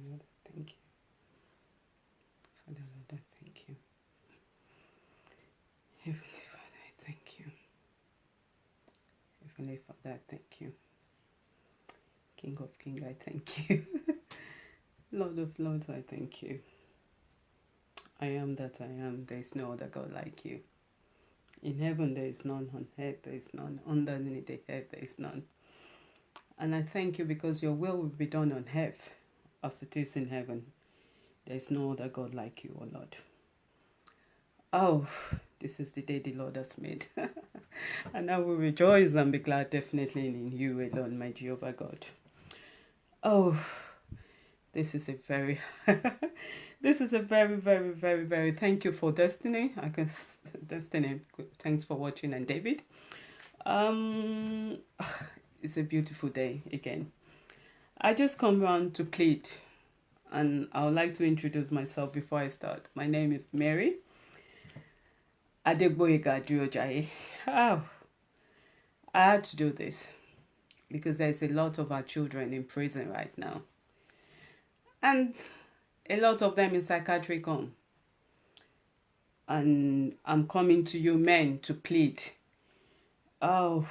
Lord, I thank you. Father, Lord, I thank you. Heavenly Father, I thank you. Heavenly Father, I thank you. King of Kings, I thank you. Lord of Lords, I thank you. I am that I am. There is no other God like you. In heaven there is none, on earth there is none, underneath the earth there is none. And I thank you because your will be done on earth as it is in heaven. There is no other God like you, O Lord. Oh, this is the day the Lord has made. And I will rejoice and be glad definitely in you alone, my Jehovah God. Oh, this is a very, very, thank you for Destiny. Destiny, thanks for watching, and David. It's a beautiful day again. I just come around to plead, and I would like to introduce myself before I start. My name is Mary Adegboyega Diojaye. Oh, I had to do this because there's a lot of our children in prison right now, and a lot of them in psychiatric home. And I'm coming to you men to plead. Oh,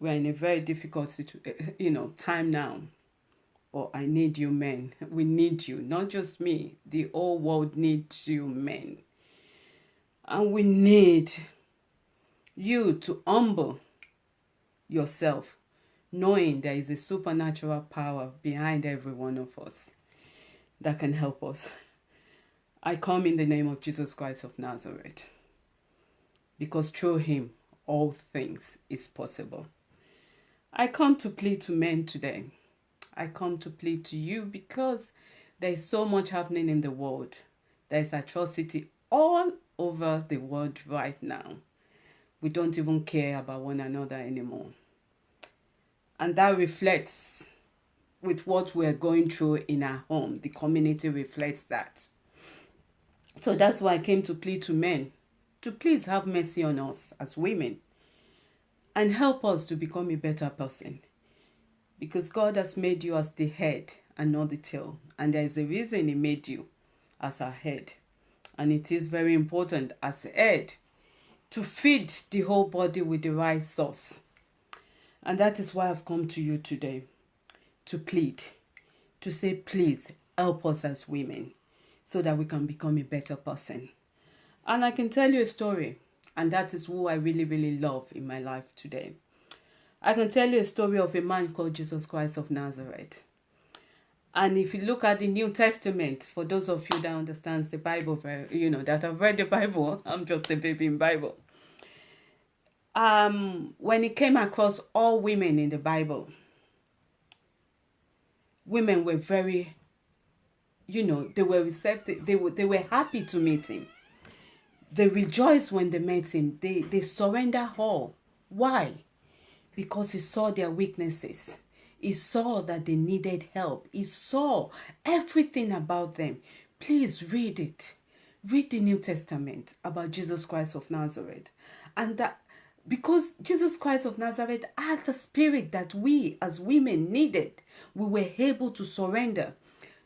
we're in a very difficult time now. But I need you men. We need you, not just me. The whole world needs you men. And we need you to humble yourself, knowing there is a supernatural power behind every one of us that can help us. I come in the name of Jesus Christ of Nazareth, because through him all things is possible. I come to plead to men today. I come to plead to you because there is so much happening in the world. There is atrocity all over the world right now. We don't even care about one another anymore. And that reflects with what we're going through in our home. The community reflects that. So that's why I came to plead to men to please have mercy on us as women and help us to become a better person. Because God has made you as the head and not the tail. And there is a reason he made you as a head. And it is very important as a head to feed the whole body with the right sauce. And that is why I've come to you today to plead, to say, please help us as women so that we can become a better person. And I can tell you a story, and that is who I really, really love in my life today. I can tell you a story of a man called Jesus Christ of Nazareth. And if you look at the New Testament, for those of you that understands the Bible, that have read the Bible, I'm just a baby in Bible. When he came across all women in the Bible, women were very, they were receptive. They were happy to meet him. They rejoiced when they met him. They surrendered all. Why? Because he saw their weaknesses. He saw that they needed help. He saw everything about them. Please read it. Read the New Testament about Jesus Christ of Nazareth. And that because Jesus Christ of Nazareth had the spirit that we as women needed, we were able to surrender.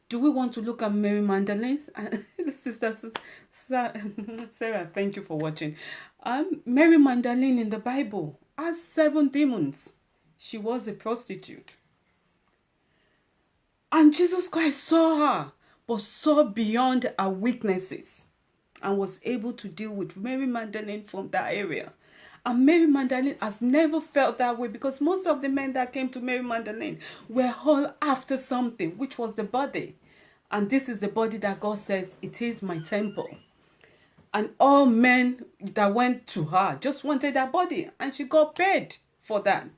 Do we want to look at Mary Magdalene? Sister Sarah, thank you for watching. Mary Magdalene in the Bible has 7 demons. She was a prostitute. And Jesus Christ saw her, but saw beyond her weaknesses and was able to deal with Mary Magdalene from that area. And Mary Magdalene has never felt that way, because most of the men that came to Mary Magdalene were all after something, which was the body. And this is the body that God says, it is my temple. And all men that went to her just wanted that body, and she got paid for that.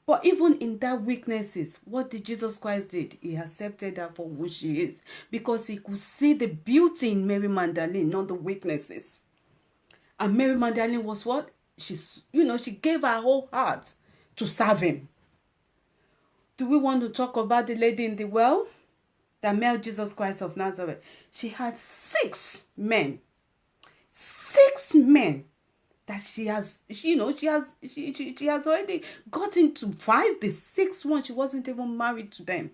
But even in that weaknesses, what did Jesus Christ did? He accepted her for who she is, because he could see the beauty in Mary Magdalene, not the weaknesses. And Mary Magdalene was what? She gave her whole heart to serve him. Do we want to talk about the lady in the well that met Jesus Christ of Nazareth? She had 6 men. 6 men that she has already gotten to 5. The 6th one, she wasn't even married to them.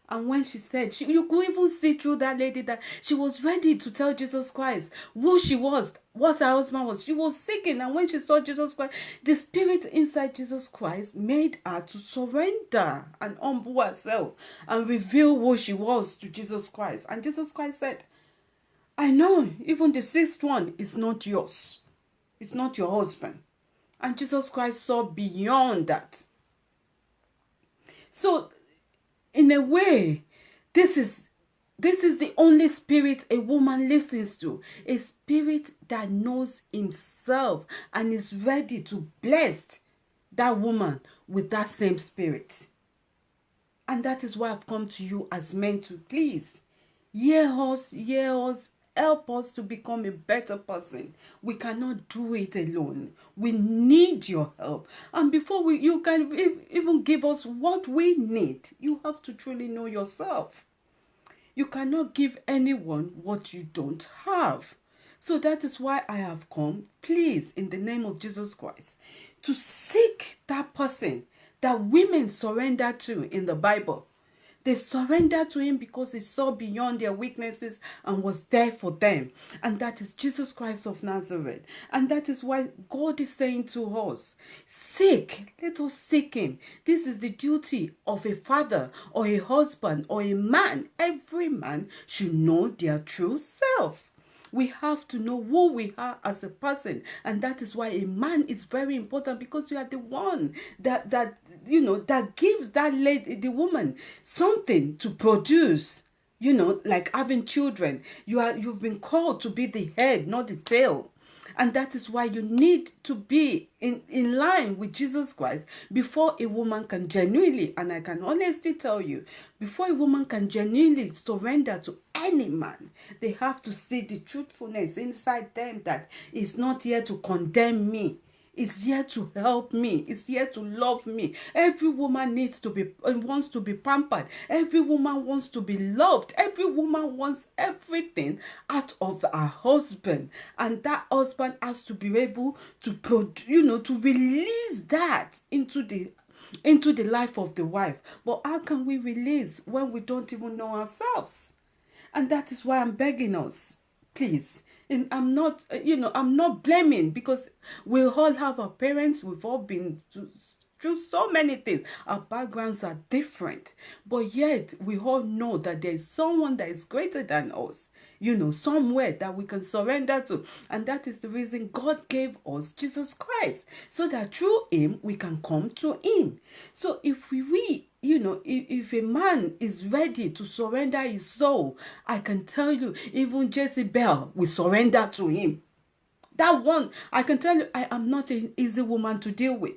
And when she said, you could even see through that lady that she was ready to tell Jesus Christ who she was, what her husband was. She was seeking, and when she saw Jesus Christ, the spirit inside Jesus Christ made her to surrender and humble herself and reveal who she was to Jesus Christ. And Jesus Christ said, I know even the sixth one is not yours. It's not your husband. And Jesus Christ saw beyond that. So, in a way, this is the only spirit a woman listens to. A spirit that knows himself and is ready to bless that woman with that same spirit. And that is why I've come to you as men to please hear us, help us to become a better person. We cannot do it alone. We need your help. And before you can even give us what we need, you have to truly know yourself. You cannot give anyone what you don't have. So that is why I have come, please, in the name of Jesus Christ, to seek that person that women surrender to in the Bible. They surrendered to him because he saw beyond their weaknesses and was there for them. And that is Jesus Christ of Nazareth. And that is why God is saying to us, seek, let us seek him. This is the duty of a father or a husband or a man. Every man should know their true self. We have to know who we are as a person, and that is why a man is very important, because you are the one that gives that lady, the woman, something to produce. Like having children. You've been called to be the head, not the tail. And that is why you need to be in line with Jesus Christ before a woman can genuinely, and I can honestly tell you, before a woman can genuinely surrender to any man, they have to see the truthfulness inside them that is not here to condemn me. It's here to help me. It's here to love me. Every woman wants to be pampered. Every woman wants to be loved. Every woman wants everything out of her husband. And that husband has to be able to to release that into the life of the wife. But how can we release when we don't even know ourselves? And that is why I'm begging us, please. And I'm not blaming, because we all have our parents. We've all been through so many things. Our backgrounds are different. But yet, we all know that there is someone that is greater than us. Somewhere that we can surrender to. And that is the reason God gave us Jesus Christ. So that through him, we can come to him. So if if a man is ready to surrender his soul, I can tell you, even Jezebel will surrender to him. That one, I can tell you, I am not an easy woman to deal with.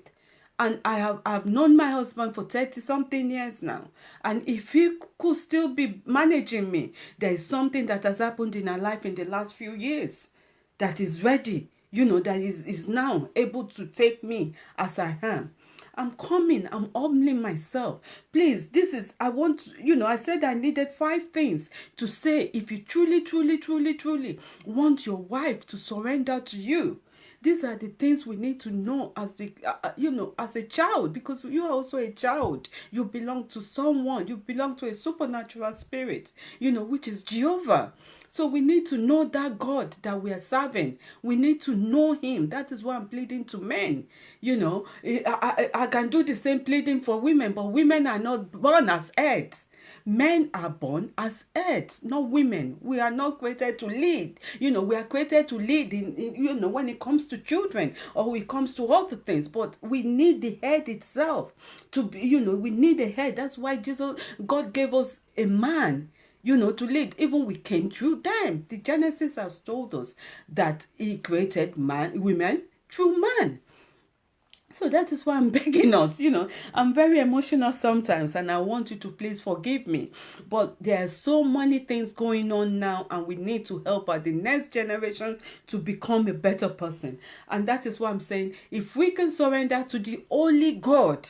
And I've known my husband for 30-something years now. And if he could still be managing me, there is something that has happened in our life in the last few years that is ready, that is now able to take me as I am. I'm coming. I'm humbling myself. Please, I said I needed 5 things to say if you truly, truly, truly, truly want your wife to surrender to you. These are the things we need to know as as a child, because you are also a child. You belong to someone. You belong to a supernatural spirit, which is Jehovah. So we need to know that God that we are serving. We need to know him. That is why I'm pleading to men. I can do the same pleading for women, but women are not born as heads. Men are born as heads, not women. We are not created to lead. We are created to lead in when it comes to children or when it comes to other things. But we need the head itself to be, we need a head. That's why God gave us a man, to lead. Even we came through them. The Genesis has told us that he created women through man. So that is why I'm begging us, I'm very emotional sometimes, and I want you to please forgive me. But there are so many things going on now, and we need to help the next generation to become a better person. And that is why I'm saying, if we can surrender to the only God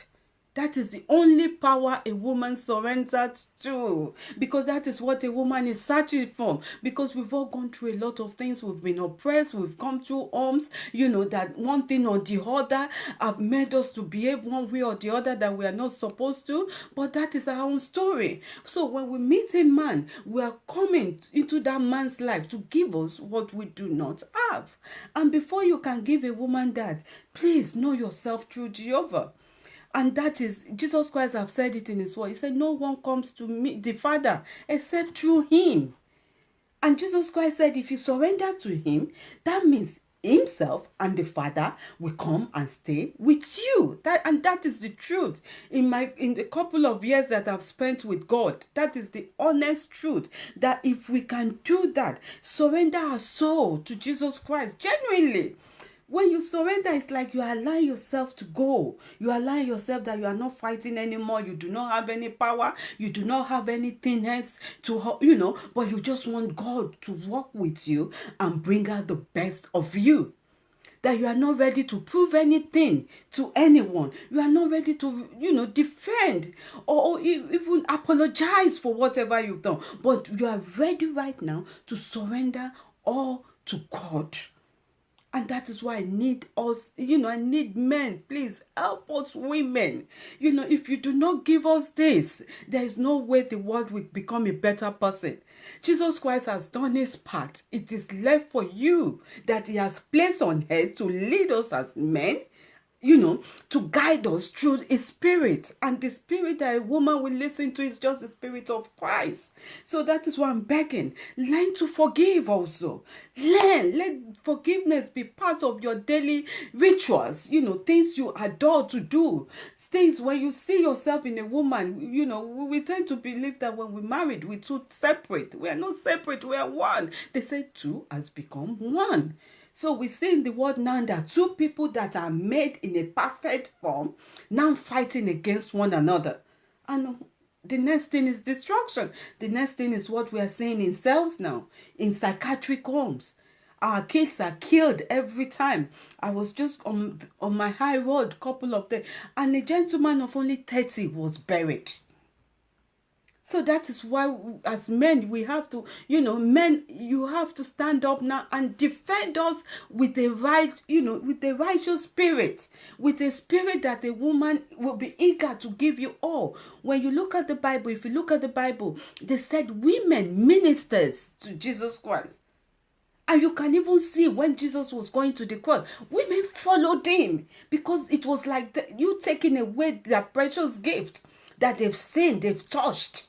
That is the only power a woman surrendered to, because that is what a woman is searching for. Because we've all gone through a lot of things. We've been oppressed. We've come through homes, that one thing or the other have made us to behave one way or the other that we are not supposed to. But that is our own story. So when we meet a man, we are coming into that man's life to give us what we do not have. And before you can give a woman that, please know yourself through Jehovah. And that is, Jesus Christ have said it in his word. He said, no one comes to me, the Father, except through him. And Jesus Christ said, if you surrender to him, that means himself and the Father will come and stay with you. That is the truth. In the couple of years that I've spent with God, that is the honest truth. That if we can do that, surrender our soul to Jesus Christ genuinely. When you surrender, it's like you allow yourself to go. You allow yourself that you are not fighting anymore. You do not have any power. You do not have anything else to, but you just want God to work with you and bring out the best of you. That you are not ready to prove anything to anyone. You are not ready to, defend or even apologize for whatever you've done. But you are ready right now to surrender all to God. And that is why I need us, I need men. Please help us women. If you do not give us this, there is no way the world will become a better person. Jesus Christ has done his part. It is left for you that he has placed on earth to lead us as men, to guide us through his spirit. And the spirit that a woman will listen to is just the spirit of Christ. So that is why I'm begging. Learn to forgive also. Let forgiveness be part of your daily rituals, things you adore to do. Things when you see yourself in a woman, we tend to believe that when we're married, we're two separate. We are not separate, we are one. They say two has become one. So we see in the word now that two people that are made in a perfect form now fighting against one another. And the next thing is destruction. The next thing is what we are seeing in cells now, in psychiatric homes. Our kids are killed every time. I was just on my high road, couple of days, and a gentleman of only 30 was buried. So that is why, as men, we have to, men, you have to stand up now and defend us with the right, with the righteous spirit, with a spirit that a woman will be eager to give you all. When you look at the Bible, if you look at the Bible, they said women ministers to Jesus Christ. And you can even see when Jesus was going to the cross, women followed him because it was like you taking away their precious gift that they've seen, they've touched.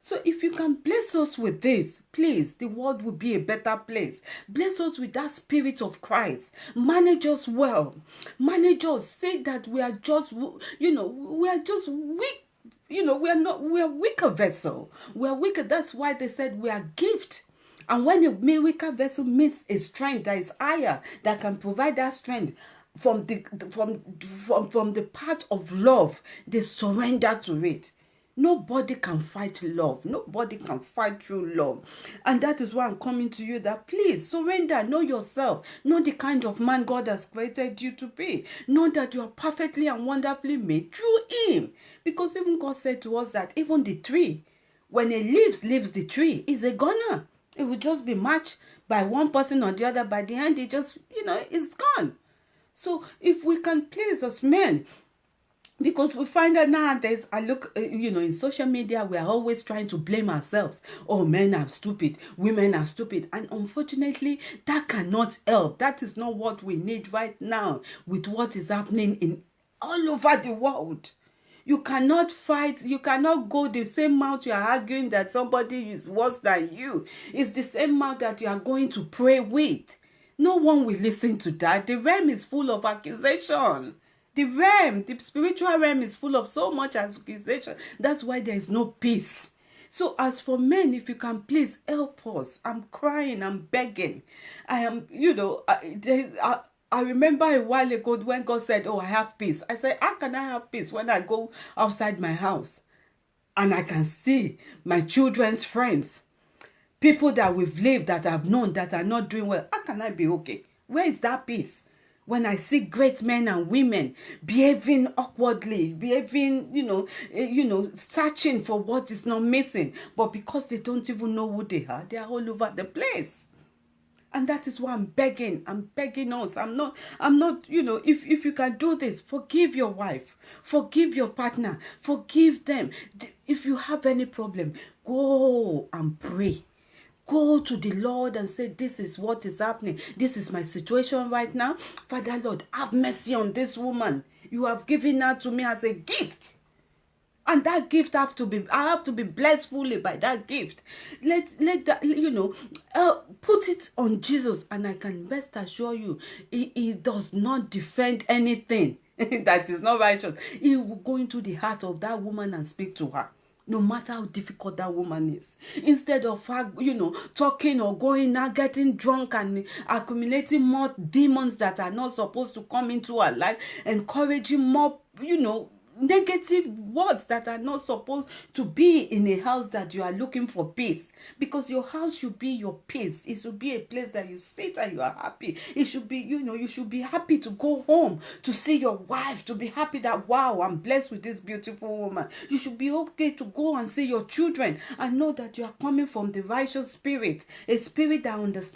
So if you can bless us with this, please, the world will be a better place. Bless us with that spirit of Christ. Manage us well. Manage us. Say that we are just, we are just weak. We are weaker vessel. We are weaker. That's why they said we are gift. And when a weaker vessel meets a strength that is higher, that can provide that strength from the part of love, they surrender to it. Nobody can fight love. Nobody can fight through love. And that is why I'm coming to you that please surrender. Know yourself. Know the kind of man God has created you to be. Know that you are perfectly and wonderfully made through him. Because even God said to us that even the tree, when it leaves the tree, is a goner. It will just be matched by one person or the other. By the end, it just, it's gone. So if we can please us men, because we find that nowadays, I look, in social media, we are always trying to blame ourselves. Oh, men are stupid. Women are stupid. And unfortunately, that cannot help. That is not what we need right now with what is happening in all over the world. You cannot fight. You cannot go the same mouth you are arguing that somebody is worse than you. It's the same mouth that you are going to pray with. No one will listen to that. The realm is full of accusation. The spiritual realm is full of so much accusation. That's why there is no peace. So as for men, if you can please help us. I'm crying, I'm begging. I am, I remember a while ago when God said, oh, I have peace. I said, how can I have peace when I go outside my house and I can see my children's friends, people that we've lived, that I've known, that are not doing well? How can I be okay? Where is that peace? When I see great men and women behaving awkwardly, behaving, searching for what is not missing, but because they don't even know who they are all over the place. And that is why I'm begging us. I'm not, if you can do this, forgive your wife, forgive your partner, forgive them. If you have any problem, go and pray. Go to the Lord and say, this is what is happening. This is my situation right now. Father Lord, have mercy on this woman. You have given her to me as a gift. And that gift I have to be blessed fully by that gift. Let that, put it on Jesus, and I can best assure you, he does not defend anything that is not righteous. He will go into the heart of that woman and speak to her, no matter how difficult that woman is. Instead of her, talking or going out, getting drunk and accumulating more demons that are not supposed to come into her life, encouraging more, negative words that are not supposed to be in a house that you are looking for peace. Because your house should be your peace. It should be a place that you sit and you are happy. It should be, you should be happy to go home, to see your wife, to be happy that, wow, I'm blessed with this beautiful woman. You should be okay to go and see your children and know that you are coming from the righteous spirit, a spirit that understands